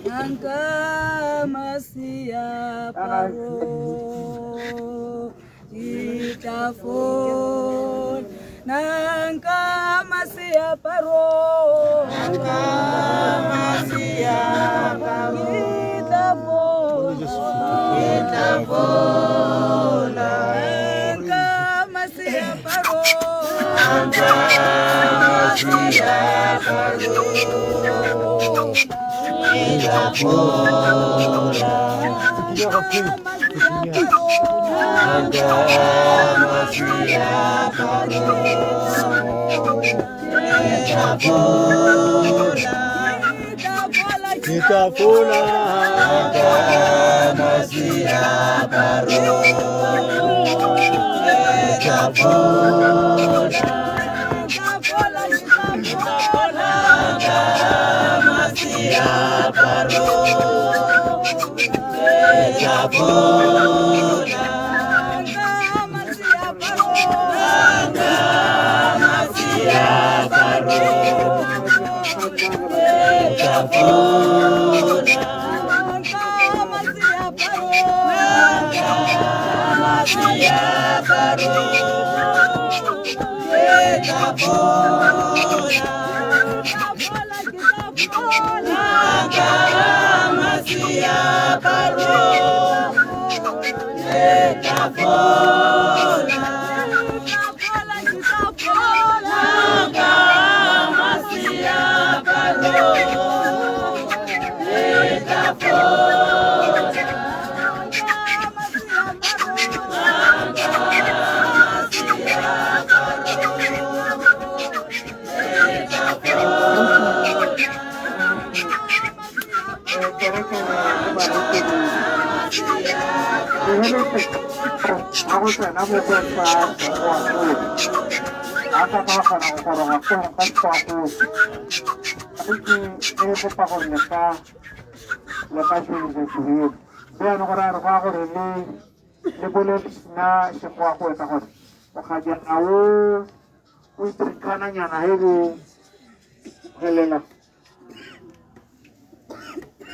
Angka masia paro itafon nangka masia paro itafon nangka masia paro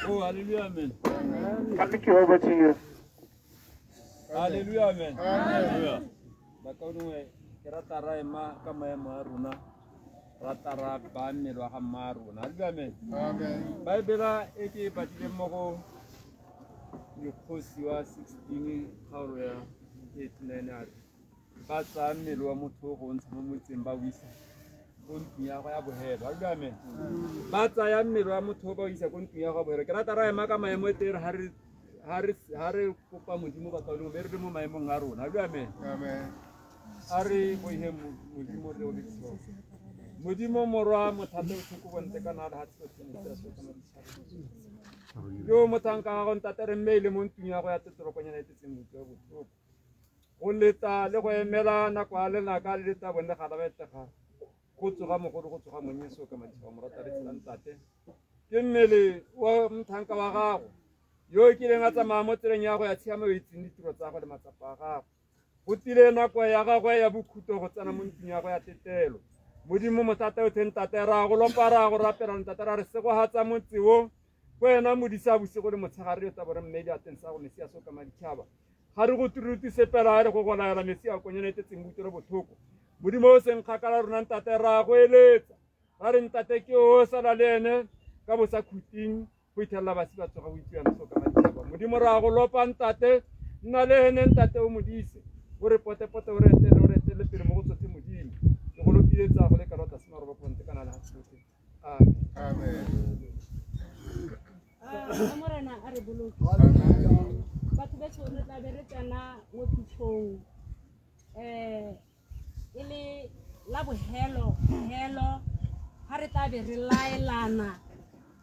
Oh, hallelujah, amen. Over to you. Hallelujah, amen. Hallelujah. Bakaunuwe kiratara ema kama ya maruna ratara bami lo hamaruna. Hallelujah, amen. Amen. Bible eki batile moko yukosi wa 16 haruya 89 batsa mmelo wa motho go ntsha mo motsemba wisa kontu ya go ya bohelo. Hallelujah, amen. Batsa ya mmelo wa motho ba wisa kontu ya go bohelo kiratara ema kama ya motere hari kopa modimo ba ka lo be re mo maemong a rona. Amen. Amen. Ari go ihe modimo le o ditso modimo morwa mothate o tsoko bonte kana ha tso tsene tsa kana yo motanka go ntate re mmele mo ntunya ya go ya tetorokonyana e tseng motho botlhoko go leta le go emela nako a lena ka le leta bone ga la betega go tsoga mogolo go tsoga monyeso ka matšha mo rata re tsela ntate ke mmele wa mothanka wa gago yo ke leng a tsamaya mo tseleng ya go ya tshiama o itseng ditiro tsa go le matsapa a gago go tile nako ya gagwe ya bokhuto go tsena mo ntlong ya go ya tetelo modimo mothata o theng tate ra go lopa ra go rapela ntate ra re se go hatsa motse o wena modisa bosigo le motshegare tsa bore mmedi a teng sa go ne se ya soka maditšhaba ga re go turuti sepela a re go go laela mesi a konyenetetseng botiro bothoko modimo o seng kgakala rona ntate ra go eletsa ra re ntate ke o sala le ene ka bo sa khuting go ithelela basi ba tsoga go itseana soka maditšhaba modimo ra go lopa ntate nna le ene ntate o modise o re pote-pote o re etele pele mo go tsotse modimo ke go lopiletsa go le ka rota semaro ba ponte kana le hatsote amen morena a re boloke batho ba tsone tla be re tsena mo thuthong e le la bohelo ha re tla be re laelana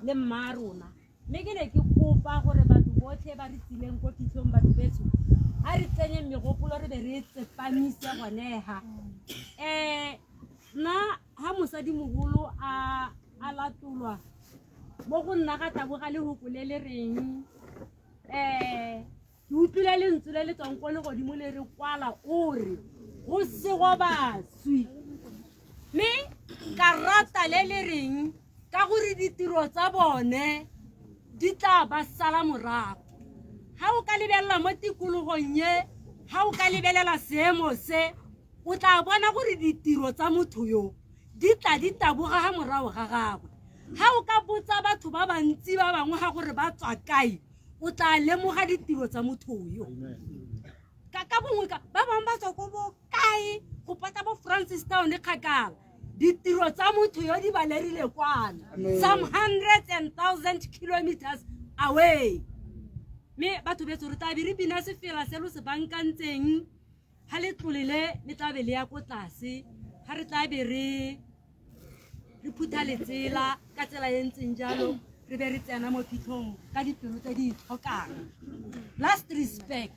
le mmarona mme ke ne ke kopa gore batho botlhe ba re tsileng ko thuthong batho betso a re tsenye megopolo re be re tsepamise goneha nna ha mosadi mogolo a latolwa mo go nna ga taboga le hokole le reng ke utlwile lentswe le le tswang ko le godimo le re kwala o re go sego baswi mme ka rata le le reng ka gore ditiro tsa bone di tla ba sala morago ha o ka lebelela mo tikologong ye ha o ka lebelela seemo se o tla bona gore ditiro tsa motho yo di tla di taboga ha morago ga gagwe ha o ka botsa batho ba bantsi ba bangwe ga gore ba tswa kae o tla lemoga ditiro tsa motho yo ka bongwe ba bangwe ba tswa ko bo kae go pata bo Francistown kgakala ditiro tsa motho yo di balerile kwana some hundreds and thousands kilometers away me batho betso re tla be re bina sefela se lo se bankantseng ha le tlolele le tla be le ya ko tlase ha re tla be re phutha letsela ka tsela e ntseng jalo re be re tsena mo phitlhong ka dipelo tse di tlhokang last respect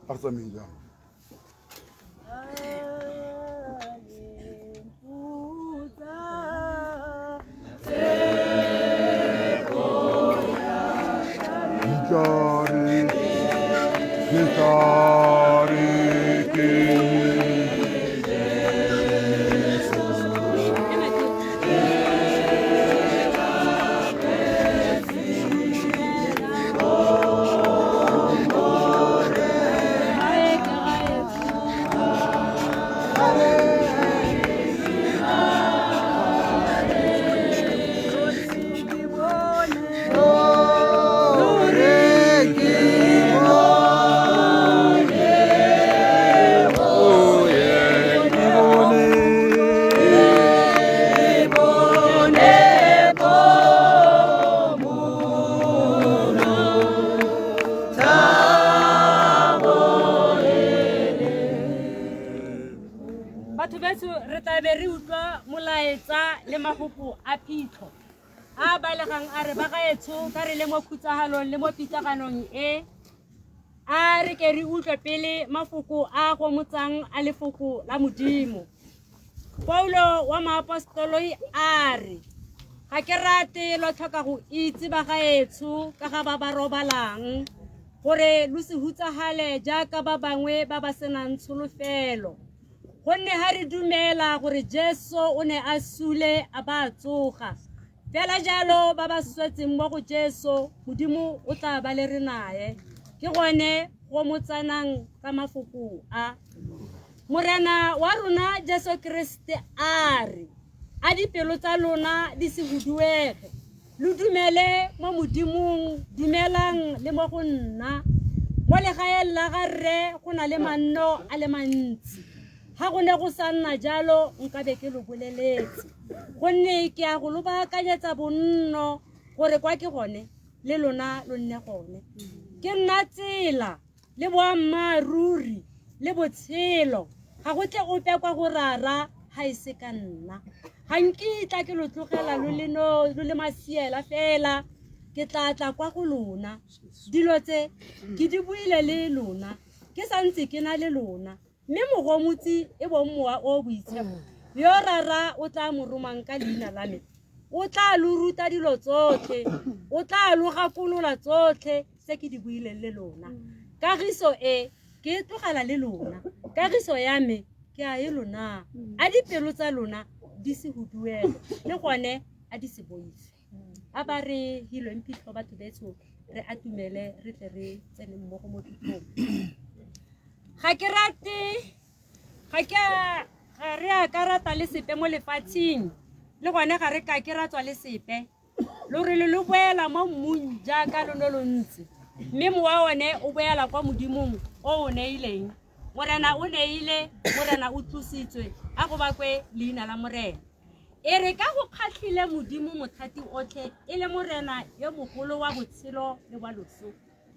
박사입니다. batho beso re tlabe re utlwa molaetsa le mafoko a phitlho a balegang a re ba gaetsho ka re le mo khutsagalong le mo pitaganong e a re ke re utlwe pele mafoko a gomotsang a lefoko la modimo. Paulo wa maapostoloi a re ga ke rate lo tlhoka go itse ba gaetsho ka ga ba ba robalang gore lo se hutsagale jaaka ba bangwe ba ba senang tsholofelo. Gonne ha re dumela gore Jesu o ne a sule a ba tsoga fela jalo ba ba swetseng mo go Jesu modimo o tla ba le re nae ke gone go motsanang ka mafoko a morena wa rona Jesu Kriste a re a dipelo tsa lona di se huduege lo dumele mo modimong dumelang le mo go nna mo legaeng la ga rre go na le manno a le mantsi ha go ne go sa nna jalo nka be ke lo boleletse gonne ke a go lo baakanyetsa bonno gore kwa ke gone le lona lo nne gone ke nna tsela le boammaaruri le botshelo ga go tle ope kwa go rara ha e se ka nna ga nkitla ke lo tlogela lo le masiela fela ke tla kwa go lona dilo tse ke di buile le lona ke santse ke na le lona mme mogomotsi e bommoa o boitshepo yo rara o tla mo romang ka leina la me o tla lo ruta dilo tsotlhe o tla lo gakolola tsotlhe se ke di buile le lona kagiso e ke tlogela le lona kagiso ya me ke a e lona a dipelo tsa lona di se huduele le gone a di se boife a ba re hilweng phitlho batho betso re atumele re tle re tsene mmogo mo thuthong ga ke rate re a ka rata le sepe mo lefatsheng le gone ga re ka ke ratswa le sepe lo re le boela mo mmung jaaka lo ne lo ntse mme mowa one o boela kwa modimong o o neileng morena o neile morena o tlositswe a go bakwe leina la morena e re ka go kgatlhile modimo mothati otlhe e le morena yo mogolo wa botshelo le wa loso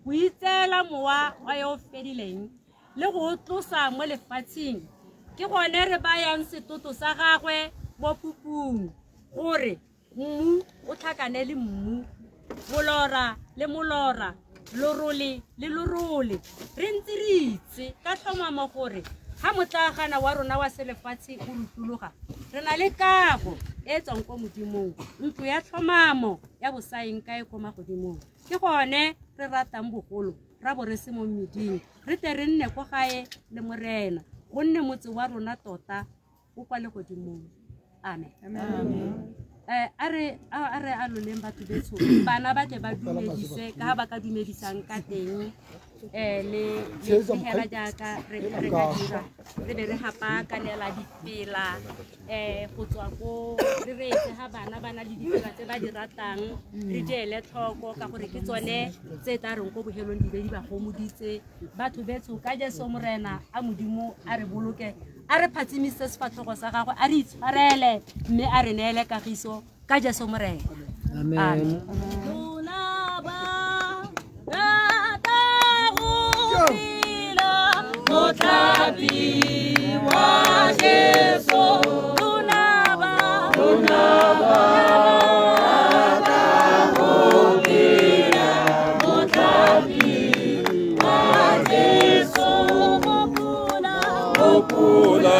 go itseela mowa wa yo fedileng le go tlosa mo lefatsheng ke gone re bayang setoto sa gagwe mo phupung gore mmu o tlhakane le mmu molora le molora lorole le lorole re ntse re itse ka tlhomamo gore ha motlagana wa rona wa selefatshe o lutuluga re na le kago e tswang ko modimong ntlo ya tlhomamo ya bosaeng kae ko magodimong ke gone re ratang bogolo ra bo re se mo mmiding re tle re nne ko gae le morena gonne motse wa rona tota o kwa le godimong amen a re a loleng batho betso bana ba tle ba dumediswe ka ha ba ka dumedisang ka teng le hela jaaka re ka dira re be re hapa ka nela dipela go tswa ko re reetse ha bana le dipela tse ba di ratang re diele tlhoko ka gore ke tsone tse tla reng go bohelong di be di ba gomoditse batho betso ka Jesu Morena a modimo a re boloke a re phatsimise sefatlhogo sa gago a re itshwarele mme a re neele kagiso ka Jesu Morena amen Motabi wa Jesu tunaba tahubira Motabi wa Jesu mokula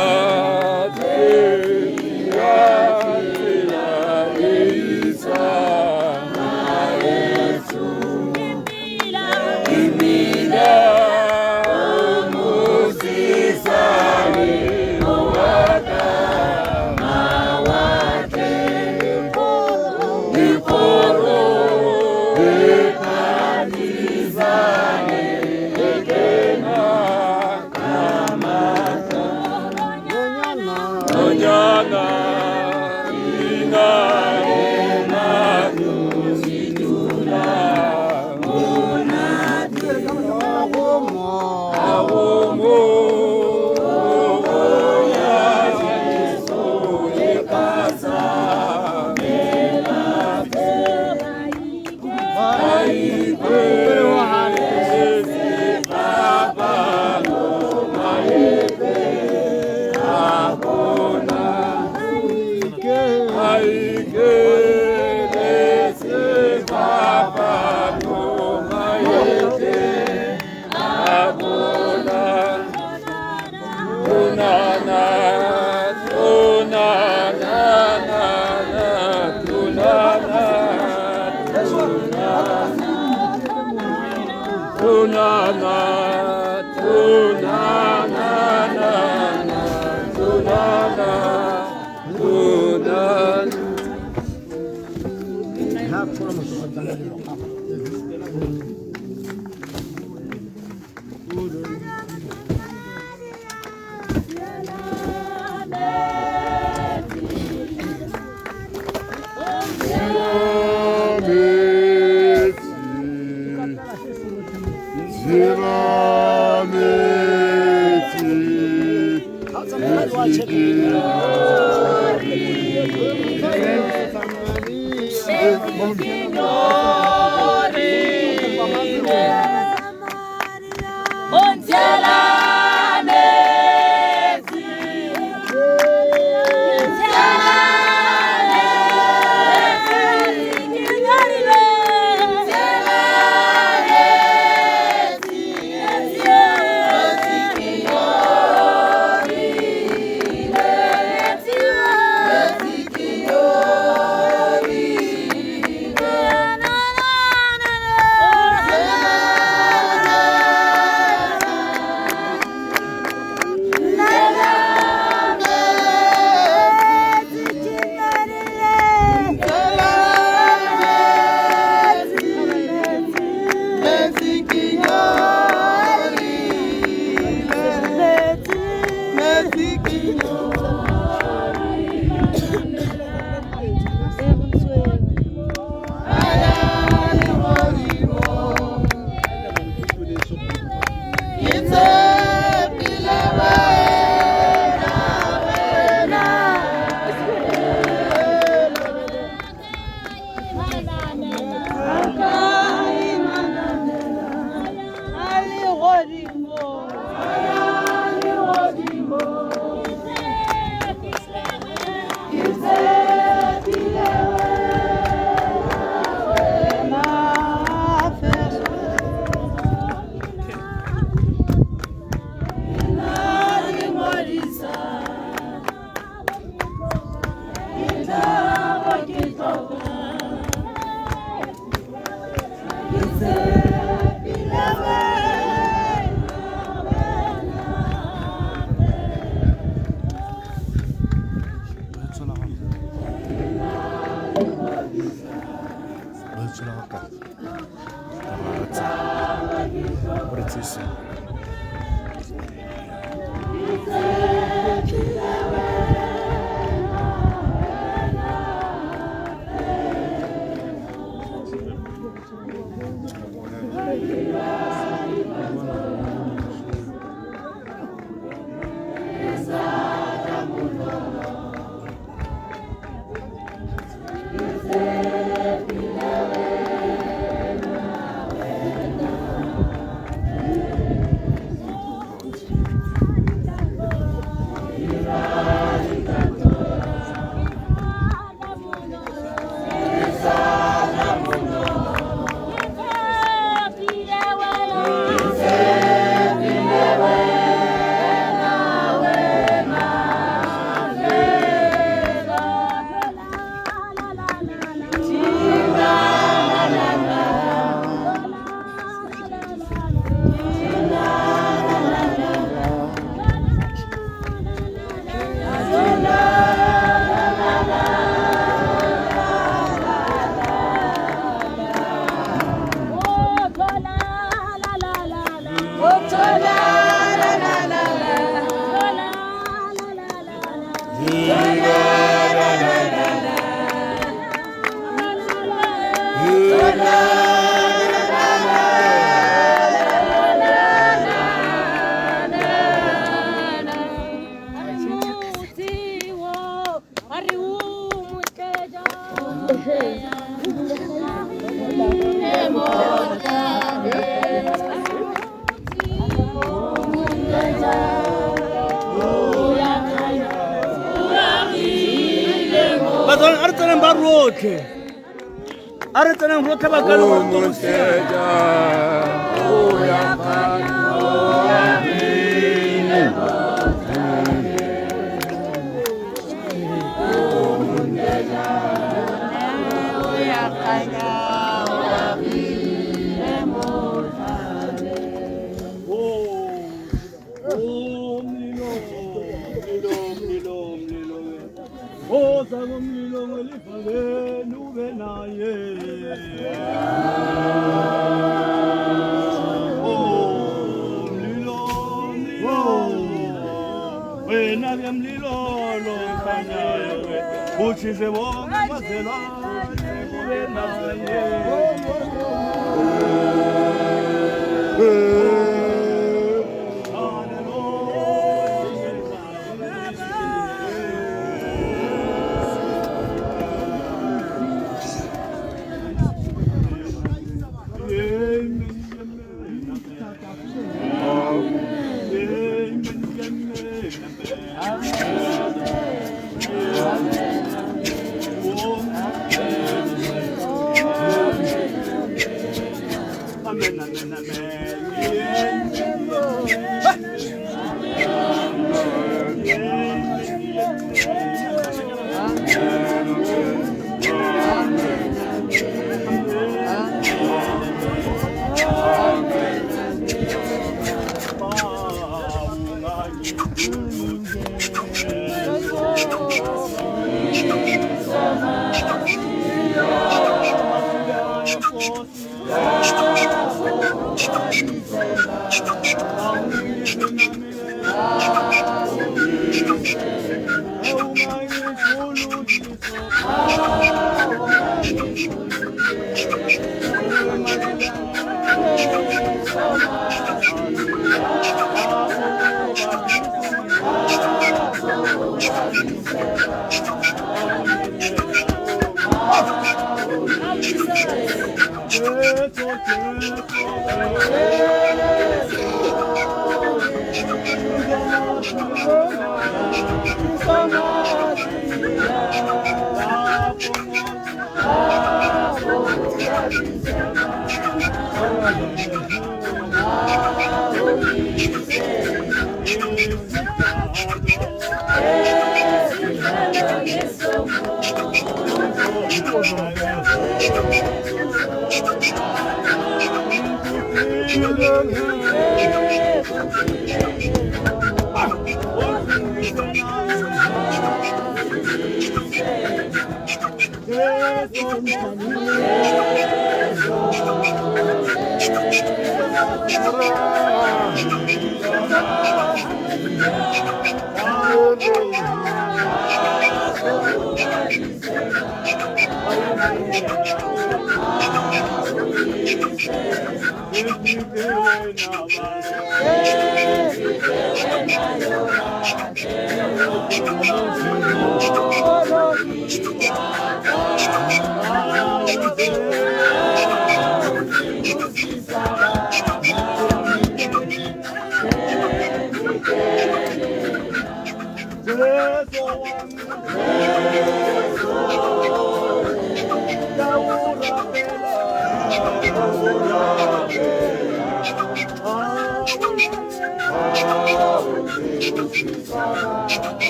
Sisi.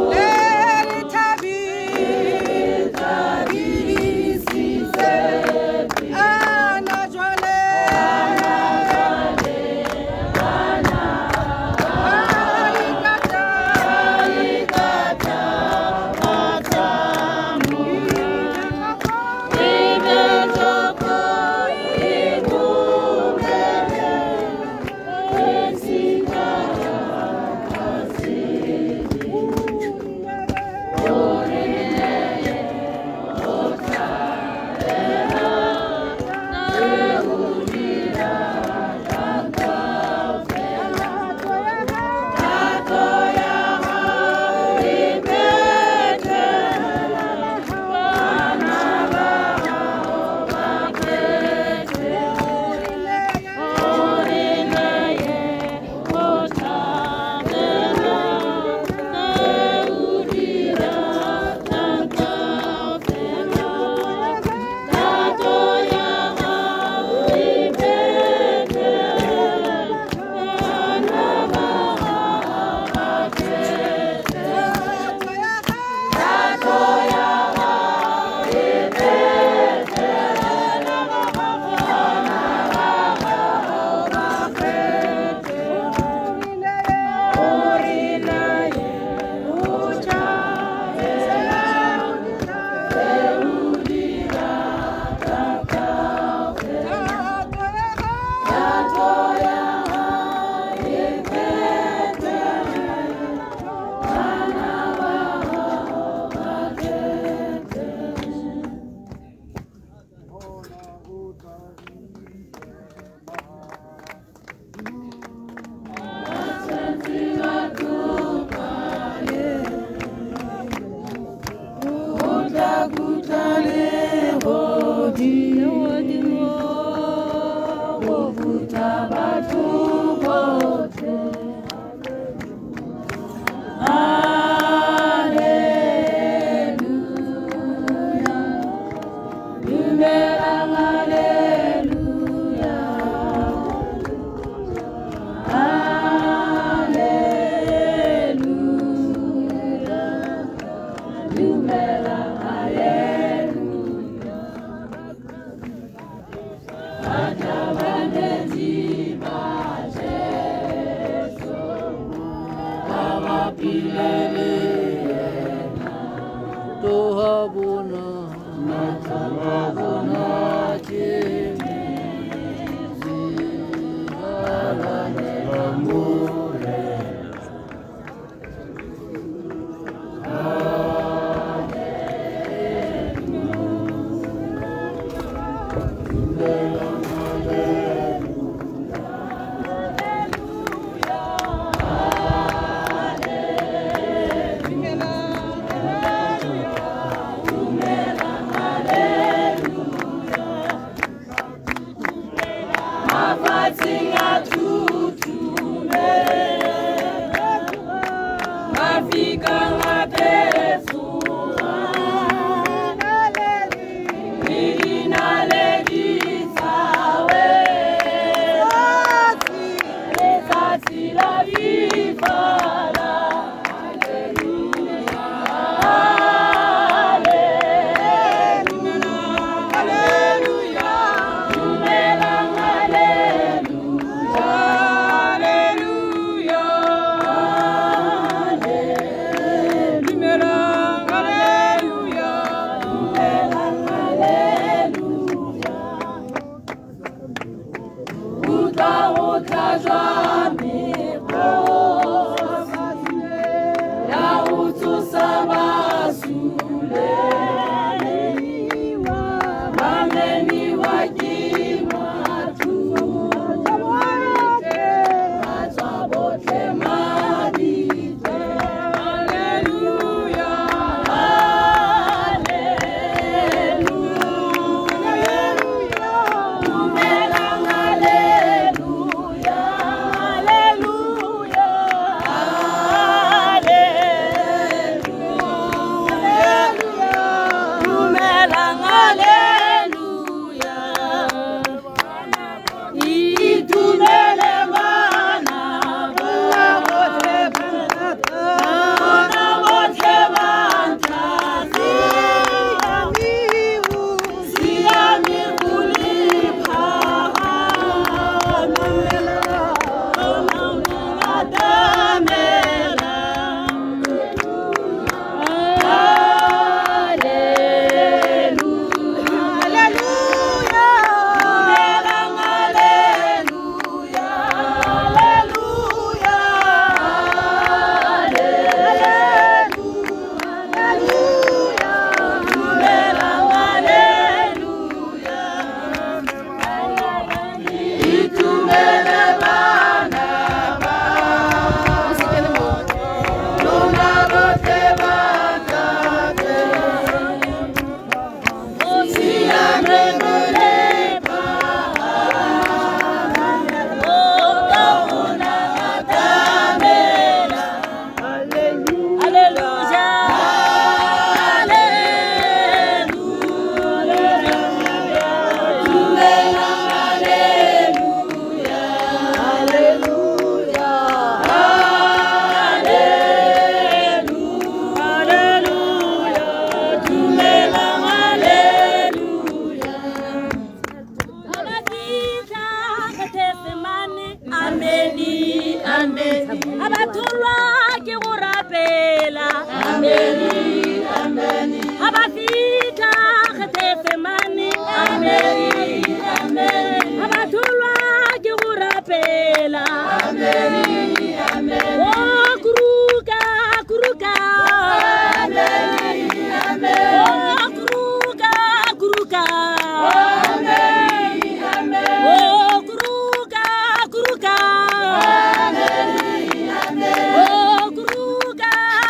Le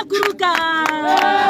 Kuruka.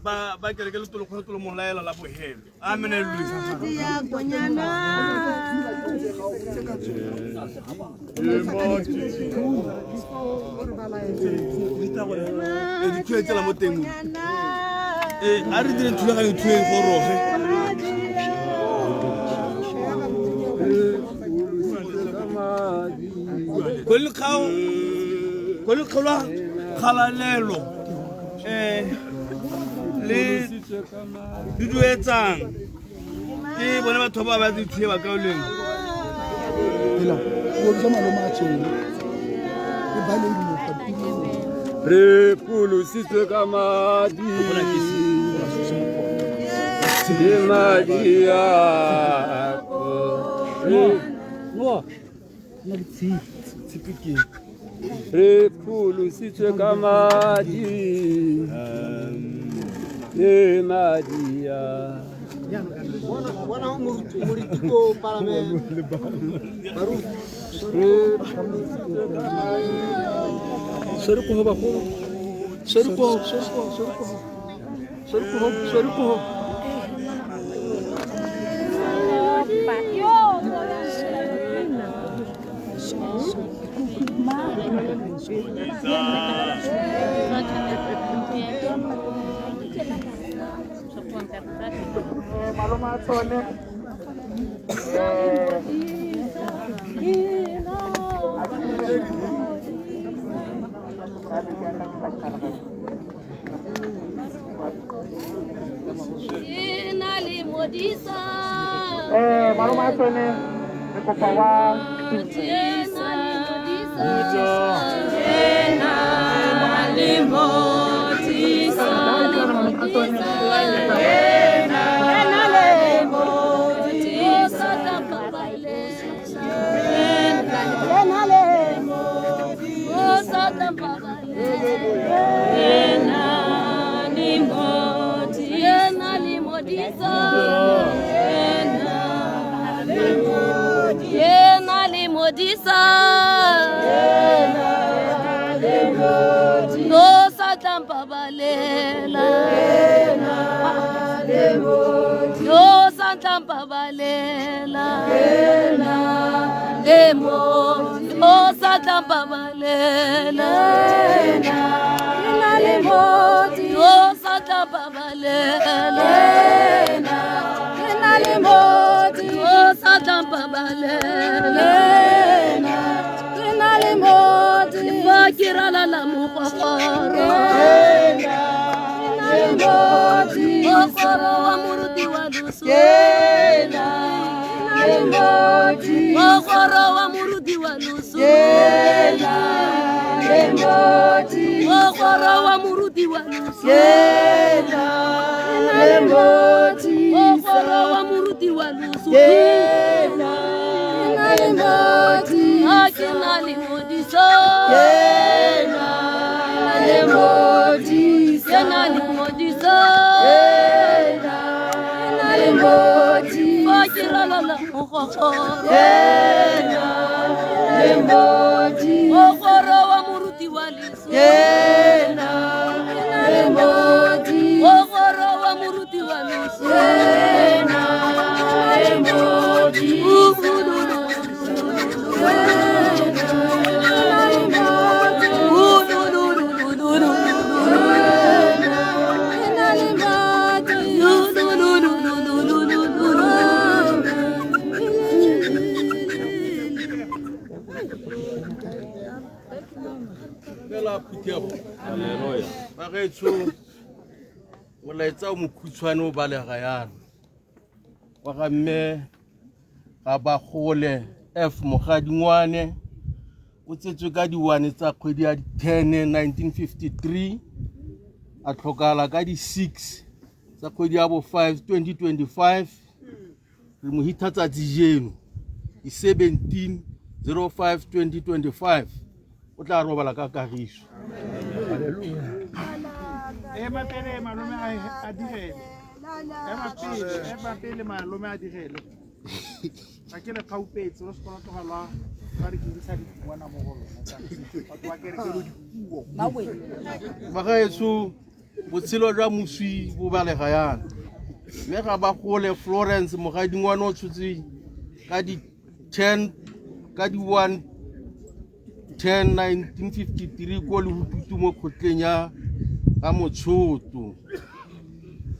ba kereke le tolo khotlo mo laela la bohelo amen haleluya di khwetsa la mo teng a re dire thula ga le thwe go roge Kol kholo khalalelo le diduetsang ke bona batho ba ba dithuye ba kaoleng Ela go tsa maloma a tsone e ba le dilo re pulusitswe ka madi le madi yako re pulusitswe ka madi le madi bona mo ritiko palame baru sori ko ba ko sori ko maloma tsone maloma tsone re kopa wa Haleluya. Bagetso molaetsa o mokhutshwane o balega yana. Wa ga mme ga ba gole F Mogadingwane o tsetswe ka di 1 tsa kgwedi ya 10 1953 a tlhokala ka di 6 tsa kgwedi ya bo 5 2025 re mo hitha tsatsi jeno di 17 05 2025 o tla robala ka kagiso. Haleluya. Pele malome a direle pele malome a direle ka ke le kgaupetse lo se kona tlogalwa ba re ke dirisa di bona mo go lona batho ba kere ke lo dipuo Bagaetso botshelo jwa moswi bo balega yana mme ga ba gole Florence mogadingwane o tshotse ka di 1 1953 ko Lehututu mo kgotleng ya ga Motshoto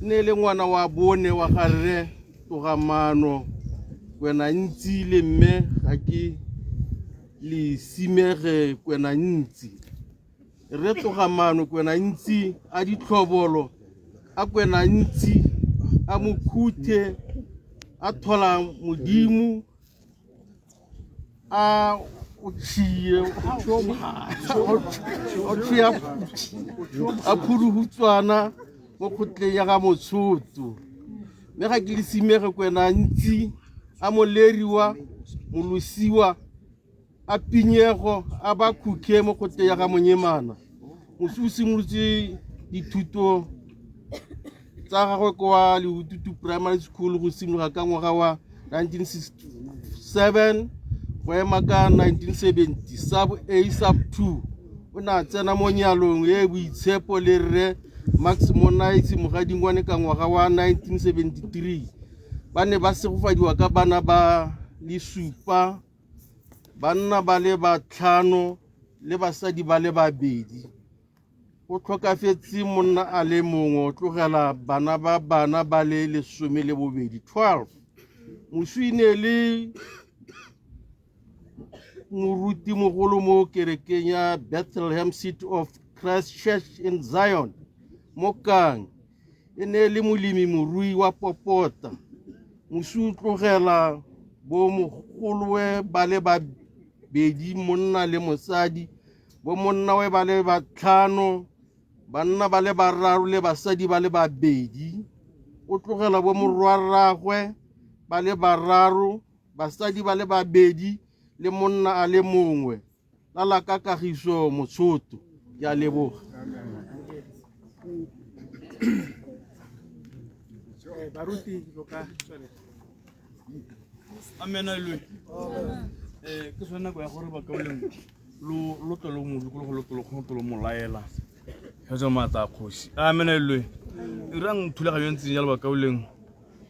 ne le ngwana wa bone wa garre Togamano kwena ntsi le mme ga ke le simege kwena ntsi re Togamano kwena ntsi a ditlhobolo a kwena ntsi a mokhuthe a thola modimo a uchiye a phuruhutswana mo kgotleng ya ga Motshoto mme ga ke le simege kwena ntsi a moleriwa molosiwa a pinyego a ba khukhe mo kgotleng ya ga Monyemana mosusi motse dithuto tsa gagwe kwa Lehututu Primary School go simologa ka ngwaga wa 1967 go ema ka 1970 sub A sub 2 o na tsena mo nyalong e boitshepo le rre Max Monaize mogadingwane ka ngwaga wa 1973 ba ne ba segofadiwa ka bana ba le 7 banna ba le ba 5 le basadi ba le 2 o tlhokafetse monna a le mongwe o tlogela bana ba le 12 moswi ne le moruti mogolo mo kerekeng ya Bethlehem City of Christ Church in Zion mokang e ne le molemi morui wa popota moswi o tlogela bo mogolowe ba le 2 monna le mosadi bo monna we ba le 5 banna ba le 3 le basadi ba le 2 o tlogela bo morwarragwe ba le 3 basadi ba le 2 le monna a le mongwe la ka Kagiso Motshoto ya leboga baruti loka tswele amena lwe ke sona go ya gore ba kaoleng lo tlo mo lo molaela ha zo mata khosi amena lwe irang thulaganyo ntse jalo ba kaoleng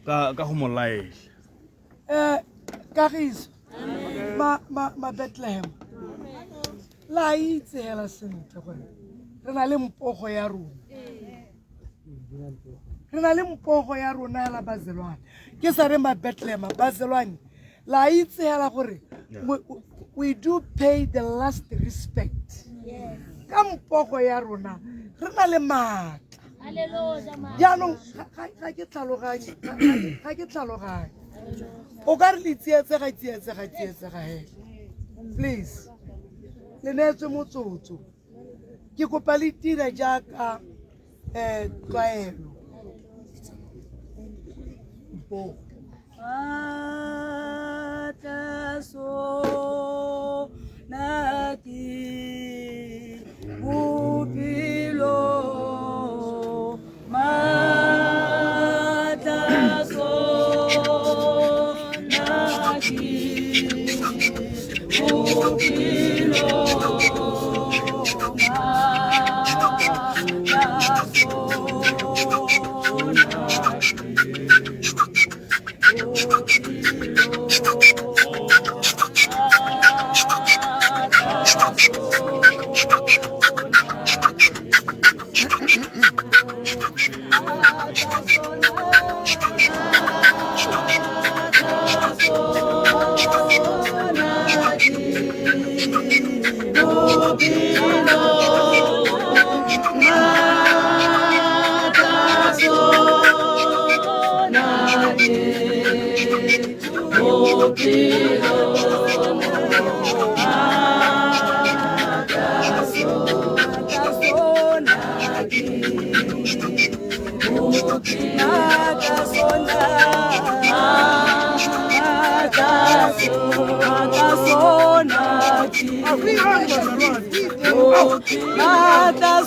ka go molaela Kagiso ma Bethlehem la itse hela sentle gore re na le mpogo ya rona la Bazelwane ke sa re ma Bethlehem Bazelwane la itse hela gore we do pay the last respect ka mpogo ya rona re na le matla jaanong ga ke tlhaloganye o ka re le tsietsega hela please le neetswe motsotso ke kopa le tira jaaka tlwaelo Mata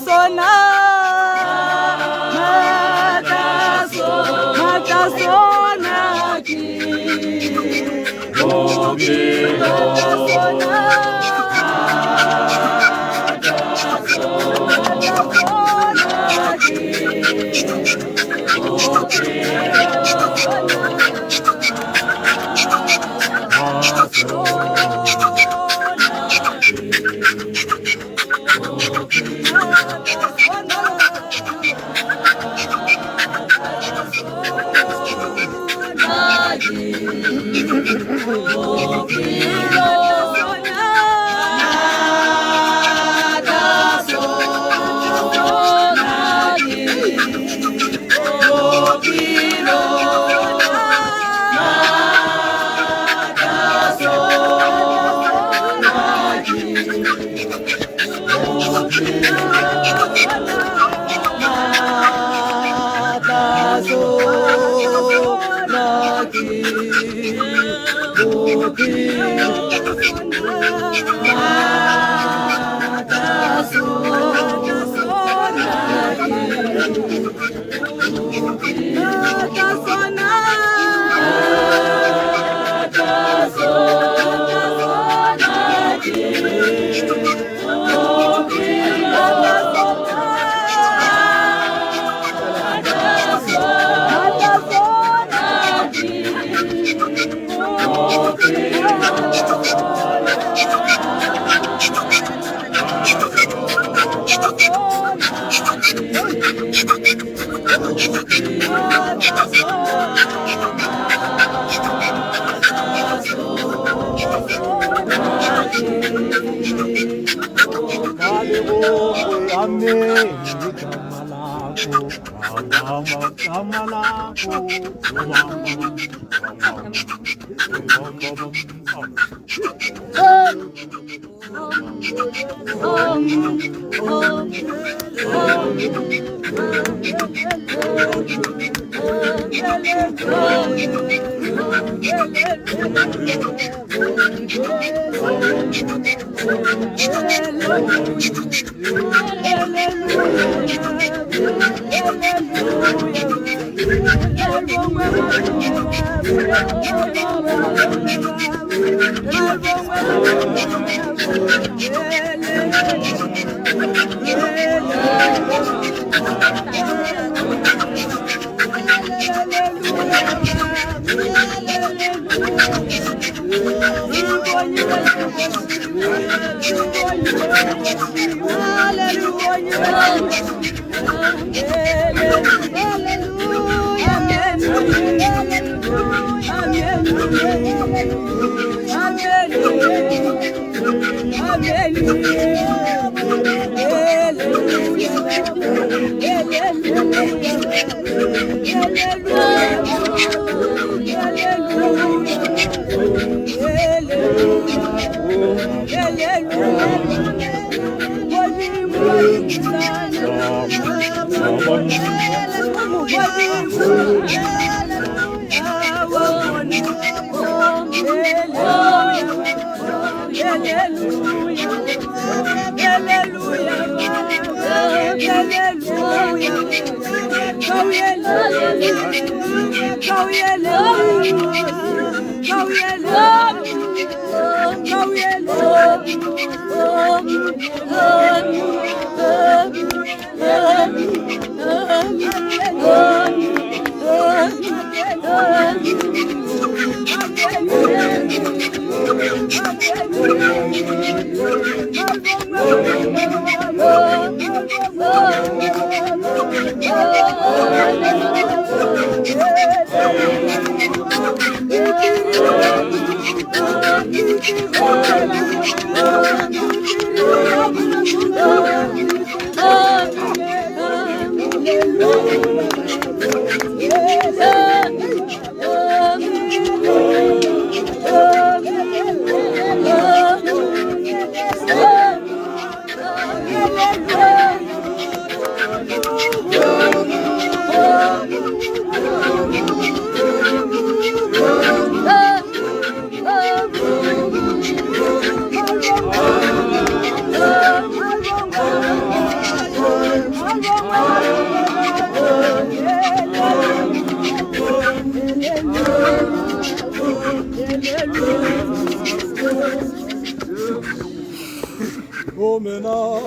Oh,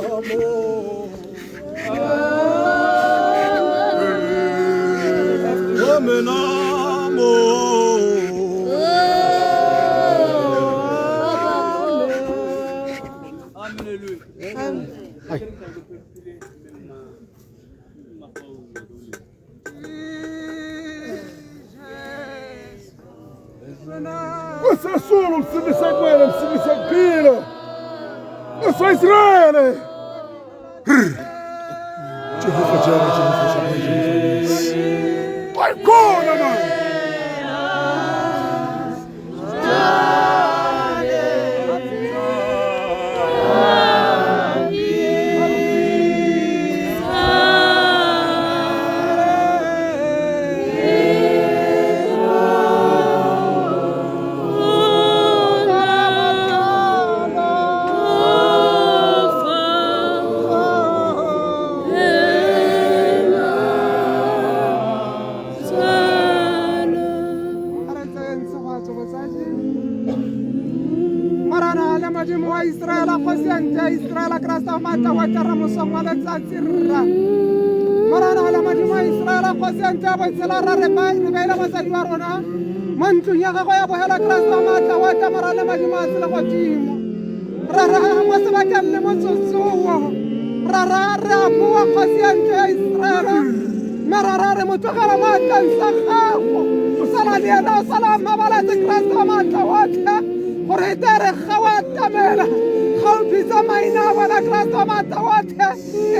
Sasulu msindisa kwela msindisa kuphila. Israyeli. Jehova Jehova. Bayikhona manje. Israel Krasta mata watara musongwala tsatsirra marana ala madima Israel khosenta botsela ra re ba re ba basadi ba rona mantlu ya go ya bohela Krasta mata wata marana madima tsela go timo ra mo se ba kenne mo tsotsowo ra bua khosenta Israel marara re motogala mata sa gago sala dia sala mabala Krasta mata wata gore tere khawata mela Pisa maina wala Krasta mata wate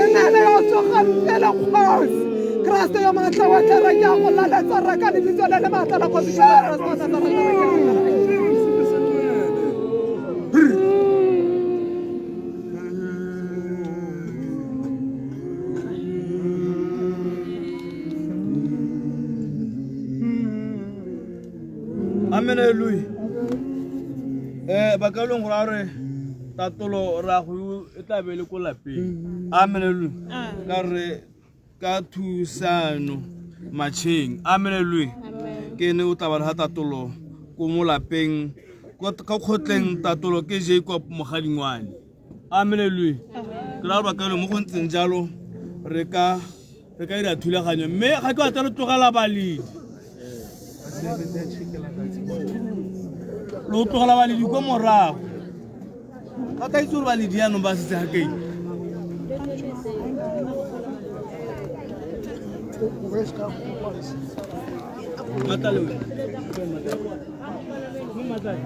enele oso khamtela khos Krasta yo mata wate ra ya go la tsara ka lebitso le mata la go Krasta mata ra Amen hallelujah. Bakalong gore tatolo ra go etla bele ko lapeng. Amen hallelujah. Ka re ka thusano matching. Amen hallelujah. Ke ne o tla ba tatolo ko mo lapeng ka khotleng tatolo ke Jacob Mogadingwane. Amen hallelujah. Ke ra ba ka le mo go ntseng jalo re ka ira thulaganyo mme ga ke wa tla tlogela baledi. Lo tlogela baledi ko morago. Ga ka itse ba le diano ba se ha kei. Matale. Mo matale.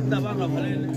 Taba ga falele.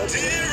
Dear